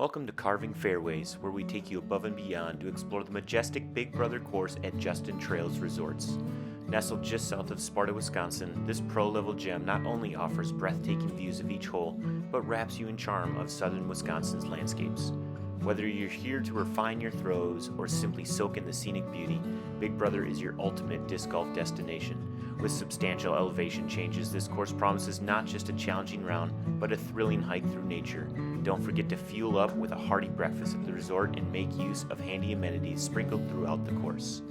Welcome to Carving Fairways, where we take you above and beyond to explore the majestic Big Brother course at Justin Trails Resorts. Nestled just south of Sparta, Wisconsin, this pro-level gem not only offers breathtaking views of each hole, but wraps you in charm of southern Wisconsin's landscapes. Whether you're here to refine your throws or simply soak in the scenic beauty, Big Brother is your ultimate disc golf destination. With substantial elevation changes, this course promises not just a challenging round, but a thrilling hike through nature. Don't forget to fuel up with a hearty breakfast at the resort and make use of handy amenities sprinkled throughout the course.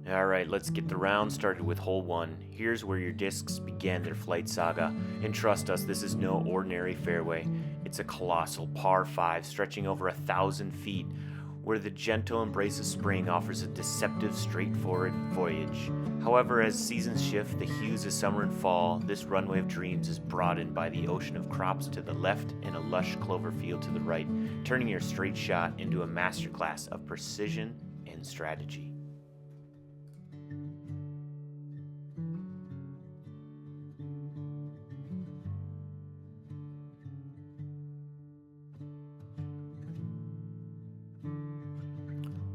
Alright, let's get the round started with hole 1. Here's where your discs began their flight saga, and trust us, this is no ordinary fairway. It's a colossal par 5 stretching over 1,000 feet, where the gentle embrace of spring offers a deceptive, straightforward voyage. However, as seasons shift, the hues of summer and fall, this runway of dreams is broadened by the ocean of crops to the left and a lush clover field to the right, turning your straight shot into a masterclass of precision and strategy.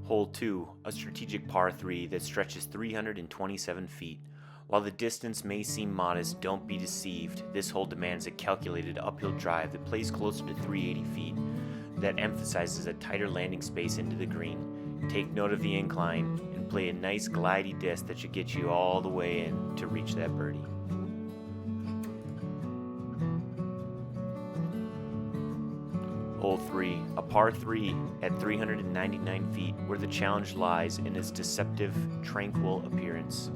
Hole 2, a strategic par 3 that stretches 327 feet. While the distance may seem modest, don't be deceived. This hole demands a calculated uphill drive that plays closer to 380 feet, that emphasizes a tighter landing space into the green. Take note of the incline and play a nice glidey disc that should get you all the way in to reach that birdie. Hole 3, a par 3 at 399 feet, where the challenge lies in its deceptive, tranquil appearance.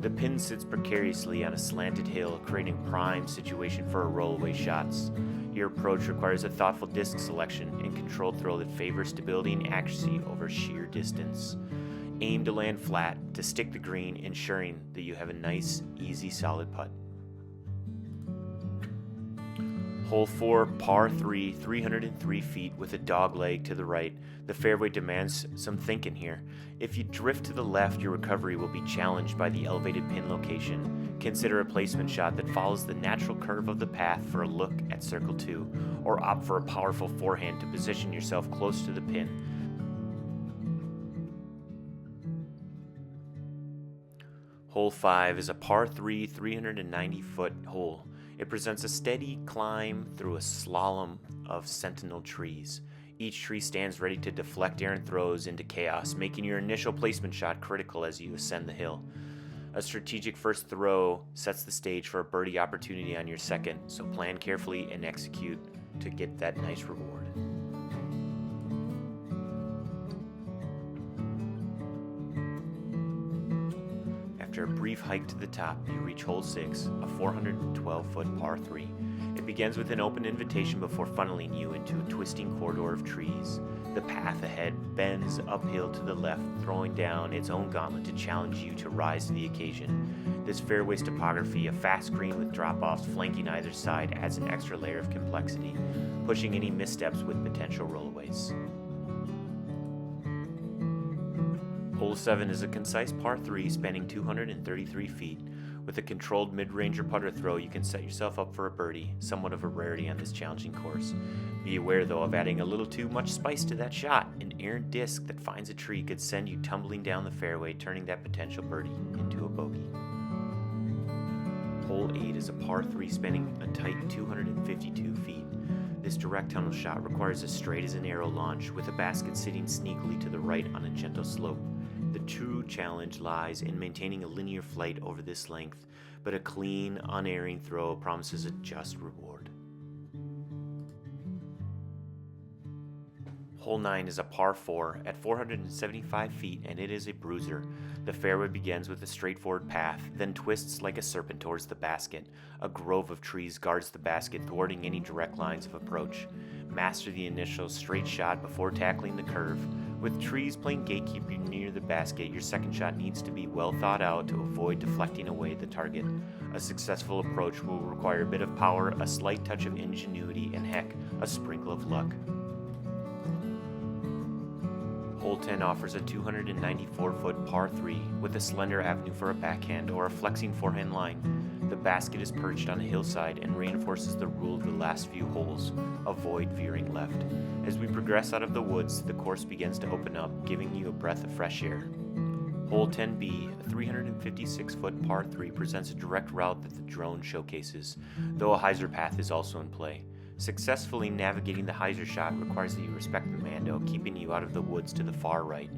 The pin sits precariously on a slanted hill, creating prime situation for rollaway shots. Your approach requires a thoughtful disc selection and controlled throw that favors stability and accuracy over sheer distance. Aim to land flat, to stick the green, ensuring that you have a nice, easy, solid putt. Hole 4, par 3, 303 feet with a dog leg to the right. The fairway demands some thinking here. If you drift to the left, your recovery will be challenged by the elevated pin location. Consider a placement shot that follows the natural curve of the path for a look at circle 2, or opt for a powerful forehand to position yourself close to the pin. Hole 5 is a par 3, 390-foot hole. It presents a steady climb through a slalom of sentinel trees. Each tree stands ready to deflect errant throws into chaos, making your initial placement shot critical as you ascend the hill. A strategic first throw sets the stage for a birdie opportunity on your second, so plan carefully and execute to get that nice reward. After a brief hike to the top, you reach hole 6, a 412-foot par 3. It begins with an open invitation before funneling you into a twisting corridor of trees. The path ahead bends uphill to the left, throwing down its own gauntlet to challenge you to rise to the occasion. This fairway's topography, a fast green with drop-offs flanking either side, adds an extra layer of complexity, pushing any missteps with potential rollaways. Hole 7 is a concise par 3 spanning 233 feet. With a controlled mid-ranger putter throw, you can set yourself up for a birdie, somewhat of a rarity on this challenging course. Be aware, though, of adding a little too much spice to that shot. An errant disc that finds a tree could send you tumbling down the fairway, turning that potential birdie into a bogey. Hole 8 is a par 3 spanning a tight 252 feet. This direct tunnel shot requires a straight as an arrow launch, with a basket sitting sneakily to the right on a gentle slope. The true challenge lies in maintaining a linear flight over this length, but a clean, unerring throw promises a just reward. Hole 9 is a par 4 at 475 feet, and it is a bruiser. The fairway begins with a straightforward path, then twists like a serpent towards the basket. A grove of trees guards the basket, thwarting any direct lines of approach. Master the initial straight shot before tackling the curve. With trees playing gatekeeper near the basket, your second shot needs to be well thought out to avoid deflecting away the target. A successful approach will require a bit of power, a slight touch of ingenuity, and heck, a sprinkle of luck. Hole 10 offers a 294-foot par 3 with a slender avenue for a backhand or a flexing forehand line. The basket is perched on a hillside and reinforces the rule of the last few holes: avoid veering left. As we progress out of the woods, the course begins to open up, giving you a breath of fresh air. Hole 10B, a 356-foot par 3, presents a direct route that the drone showcases, though a hyzer path is also in play. Successfully navigating the hyzer shot requires that you respect the Mando, keeping you out of the woods to the far right.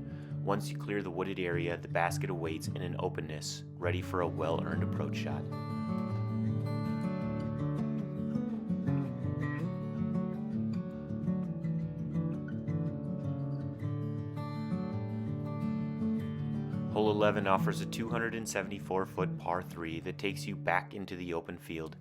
Once you clear the wooded area, the basket awaits in an openness, ready for a well-earned approach shot. Hole 11 offers a 274-foot par 3 that takes you back into the open field.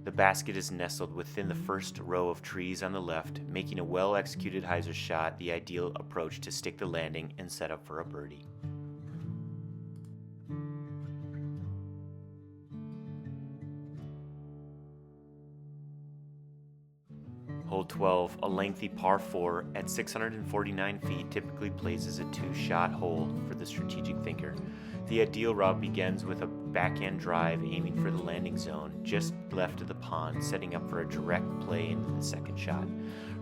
The basket is nestled within the first row of trees on the left, making a well-executed hyzer shot the ideal approach to stick the landing and set up for a birdie. Hole 12, a lengthy par 4 at 649 feet, typically plays as a two-shot hole for the strategic thinker. The ideal route begins with a backhand drive aiming for the landing zone just left of the pond, setting up for a direct play into the second shot.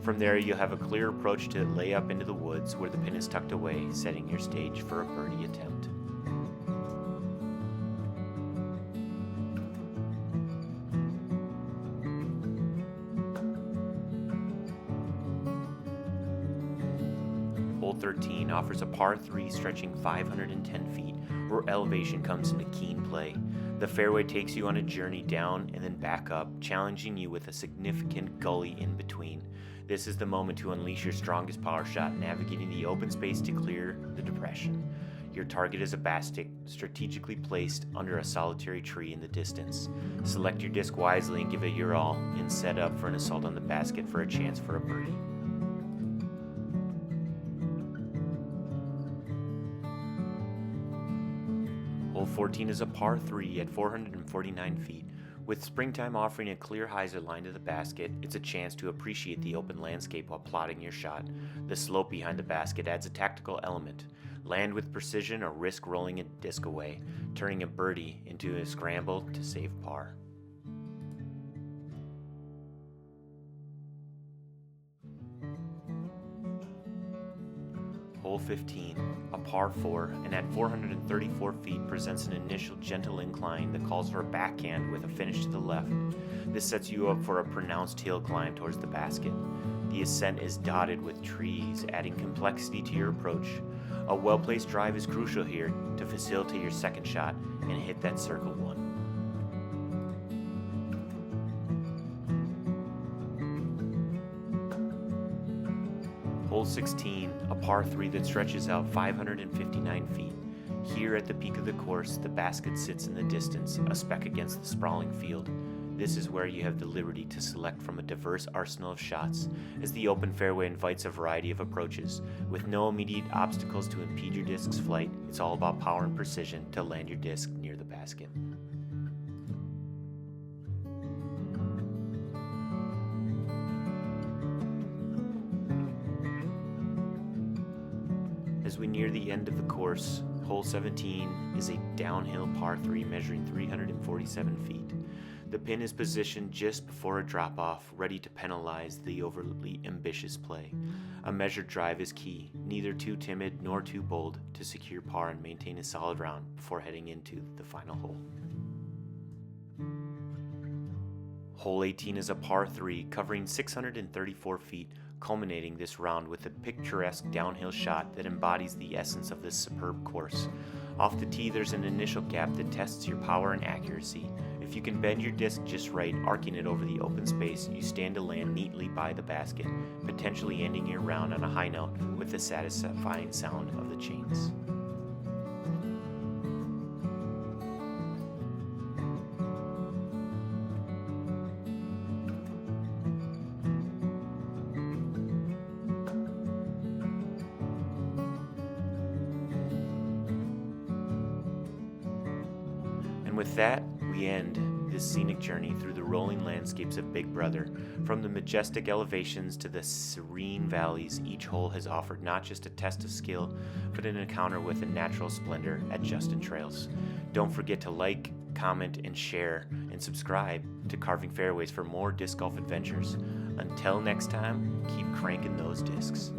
From there, you'll have a clear approach to lay up into the woods where the pin is tucked away, setting your stage for a birdie attempt. Hole 13 offers a par 3 stretching 510 feet, where elevation comes into keen play. The fairway takes you on a journey down and then back up, challenging you with a significant gully in between. This is the moment to unleash your strongest power shot, navigating the open space to clear the depression. Your target is a basket strategically placed under a solitary tree in the distance. Select your disc wisely and give it your all, and set up for an assault on the basket for a chance for a birdie. Hole 14 is a par 3 at 449 feet. With springtime offering a clear hyzer line to the basket, it's a chance to appreciate the open landscape while plotting your shot. The slope behind the basket adds a tactical element. Land with precision or risk rolling a disc away, turning a birdie into a scramble to save par. Hole 15, a par 4, and at 434 feet presents an initial gentle incline that calls for a backhand with a finish to the left. This sets you up for a pronounced hill climb towards the basket. The ascent is dotted with trees, adding complexity to your approach. A well-placed drive is crucial here to facilitate your second shot and hit that circle one. Hole 16, a par 3 that stretches out 559 feet. Here at the peak of the course, the basket sits in the distance, a speck against the sprawling field. This is where you have the liberty to select from a diverse arsenal of shots, as the open fairway invites a variety of approaches. With no immediate obstacles to impede your disc's flight, it's all about power and precision to land your disc near the basket. As we near the end of the course, hole 17 is a downhill par 3 measuring 347 feet. The pin is positioned just before a drop-off, ready to penalize the overly ambitious play. A measured drive is key, neither too timid nor too bold, to secure par and maintain a solid round before heading into the final hole. Hole 18 is a par 3 covering 634 feet, culminating this round with a picturesque downhill shot that embodies the essence of this superb course. Off the tee, there's an initial gap that tests your power and accuracy. If you can bend your disc just right, arcing it over the open space, you stand to land neatly by the basket, potentially ending your round on a high note with the satisfying sound of the chains. And with that, we end this scenic journey through the rolling landscapes of Big Brother. From the majestic elevations to the serene valleys, each hole has offered not just a test of skill, but an encounter with a natural splendor at Justin Trails. Don't forget to like, comment, and share, and subscribe to Carving Fairways for more disc golf adventures. Until next time, keep cranking those discs.